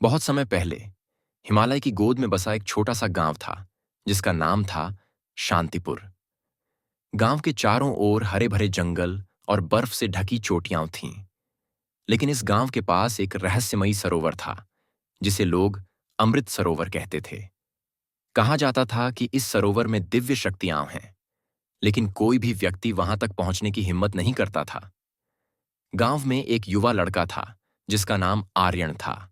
बहुत समय पहले हिमालय की गोद में बसा एक छोटा सा गांव था जिसका नाम था शांतिपुर। गांव के चारों ओर हरे भरे जंगल और बर्फ से ढकी चोटियां थीं। लेकिन इस गांव के पास एक रहस्यमयी सरोवर था जिसे लोग अमृत सरोवर कहते थे। कहा जाता था कि इस सरोवर में दिव्य शक्तियां हैं, लेकिन कोई भी व्यक्ति वहां तक पहुंचने की हिम्मत नहीं करता था। गांव में एक युवा लड़का था जिसका नाम आर्यन था।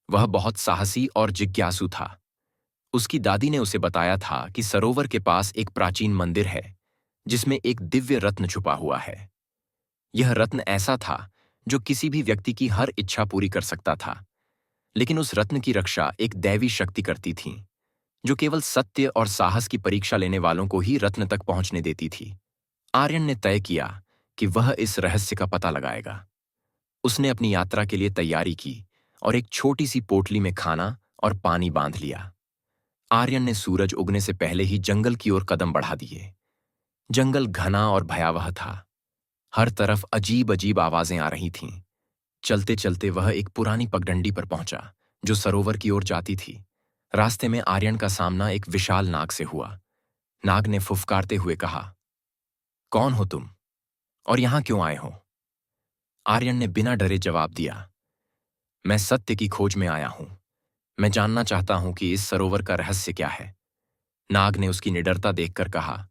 वह बहुत साहसी और जिज्ञासु था। उसकी दादी ने उसे बताया था कि सरोवर के पास एक प्राचीन मंदिर है जिसमें एक दिव्य रत्न छुपा हुआ है। यह रत्न ऐसा था जो किसी भी व्यक्ति की हर इच्छा पूरी कर सकता था, लेकिन उस रत्न की रक्षा एक दैवी शक्ति करती थी जो केवल सत्य और साहस की परीक्षा लेने वालों को ही रत्न तक पहुंचने देती थी। आर्यन ने तय किया कि वह इस रहस्य का पता लगाएगा। उसने अपनी यात्रा के लिए तैयारी की और एक छोटी सी पोटली में खाना और पानी बांध लिया। आर्यन ने सूरज उगने से पहले ही जंगल की ओर कदम बढ़ा दिए। जंगल घना और भयावह था। हर तरफ अजीब अजीब आवाजें आ रही थीं। चलते चलते वह एक पुरानी पगडंडी पर पहुंचा जो सरोवर की ओर जाती थी। रास्ते में आर्यन का सामना एक विशाल नाग से हुआ। नाग ने फुफकारते हुए कहा, कौन हो तुम और यहां क्यों आए हो? आर्यन ने बिना डरे जवाब दिया, मैं सत्य की खोज में आया हूं। मैं जानना चाहता हूं कि इस सरोवर का रहस्य क्या है। नाग ने उसकी निडरता देखकर कहा,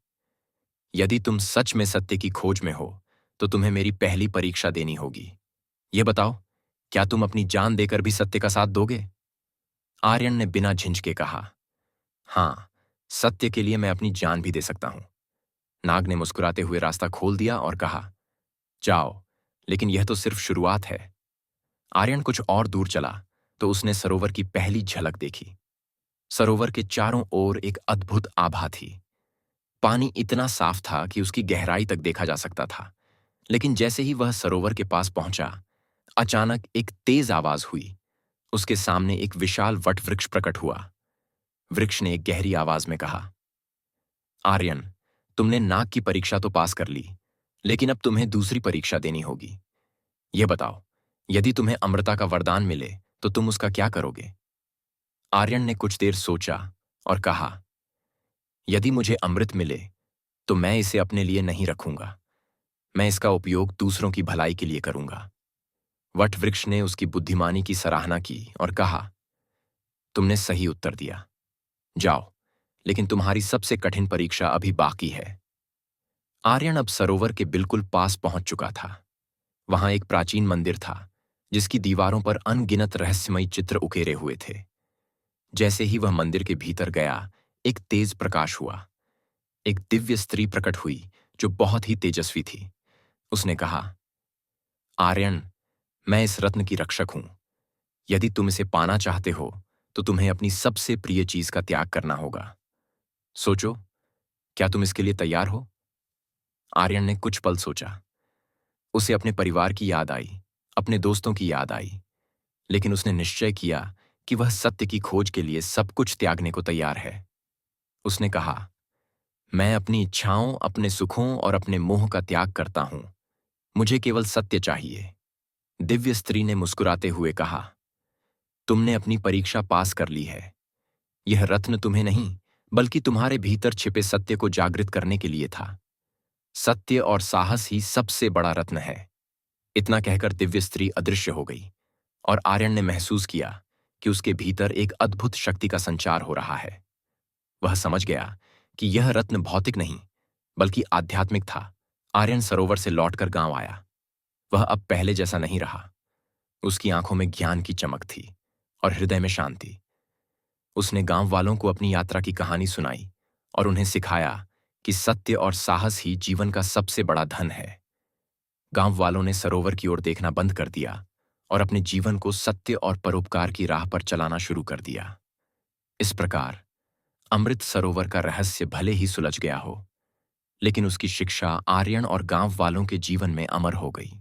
यदि तुम सच में सत्य की खोज में हो तो तुम्हें मेरी पहली परीक्षा देनी होगी। ये बताओ, क्या तुम अपनी जान देकर भी सत्य का साथ दोगे? आर्यन ने बिना झिझके कहा, हाँ, सत्य के लिए मैं अपनी जान भी दे सकता हूं। नाग ने मुस्कुराते हुए रास्ता खोल दिया और कहा, जाओ, लेकिन यह तो सिर्फ शुरुआत है। आर्यन कुछ और दूर चला तो उसने सरोवर की पहली झलक देखी। सरोवर के चारों ओर एक अद्भुत आभा थी। पानी इतना साफ था कि उसकी गहराई तक देखा जा सकता था। लेकिन जैसे ही वह सरोवर के पास पहुंचा, अचानक एक तेज आवाज हुई। उसके सामने एक विशाल वट वृक्ष प्रकट हुआ। वृक्ष ने एक गहरी आवाज में कहा, आर्यन, तुमने नाग की परीक्षा तो पास कर ली, लेकिन अब तुम्हें दूसरी परीक्षा देनी होगी। यह बताओ, यदि तुम्हें अमृता का वरदान मिले तो तुम उसका क्या करोगे? आर्यन ने कुछ देर सोचा और कहा, यदि मुझे अमृत मिले तो मैं इसे अपने लिए नहीं रखूंगा। मैं इसका उपयोग दूसरों की भलाई के लिए करूंगा। वट वृक्ष ने उसकी बुद्धिमानी की सराहना की और कहा, तुमने सही उत्तर दिया। जाओ, लेकिन तुम्हारी सबसे कठिन परीक्षा अभी बाकी है। आर्यन अब सरोवर के बिल्कुल पास पहुंच चुका था। वहां एक प्राचीन मंदिर था जिसकी दीवारों पर अनगिनत रहस्यमयी चित्र उकेरे हुए थे। जैसे ही वह मंदिर के भीतर गया, एक तेज प्रकाश हुआ। एक दिव्य स्त्री प्रकट हुई जो बहुत ही तेजस्वी थी। उसने कहा, आर्यन, मैं इस रत्न की रक्षक हूं। यदि तुम इसे पाना चाहते हो तो तुम्हें अपनी सबसे प्रिय चीज का त्याग करना होगा। सोचो, क्या तुम इसके लिए तैयार हो? आर्यन ने कुछ पल सोचा। उसे अपने परिवार की याद आई, अपने दोस्तों की याद आई, लेकिन उसने निश्चय किया कि वह सत्य की खोज के लिए सब कुछ त्यागने को तैयार है। उसने कहा, मैं अपनी इच्छाओं, अपने सुखों और अपने मोह का त्याग करता हूं। मुझे केवल सत्य चाहिए। दिव्य स्त्री ने मुस्कुराते हुए कहा, तुमने अपनी परीक्षा पास कर ली है। यह रत्न तुम्हें नहीं, बल्कि तुम्हारे भीतर छिपे सत्य को जागृत करने के लिए था। सत्य और साहस ही सबसे बड़ा रत्न है। इतना कहकर दिव्य स्त्री अदृश्य हो गई और आर्यन ने महसूस किया कि उसके भीतर एक अद्भुत शक्ति का संचार हो रहा है। वह समझ गया कि यह रत्न भौतिक नहीं, बल्कि आध्यात्मिक था। आर्यन सरोवर से लौटकर गांव आया। वह अब पहले जैसा नहीं रहा। उसकी आंखों में ज्ञान की चमक थी और हृदय में शांति। उसने गांव वालों को अपनी यात्रा की कहानी सुनाई और उन्हें सिखाया कि सत्य और साहस ही जीवन का सबसे बड़ा धन है। गांव वालों ने सरोवर की ओर देखना बंद कर दिया और अपने जीवन को सत्य और परोपकार की राह पर चलाना शुरू कर दिया। इस प्रकार अमृत सरोवर का रहस्य भले ही सुलझ गया हो, लेकिन उसकी शिक्षा आर्यन और गांव वालों के जीवन में अमर हो गई।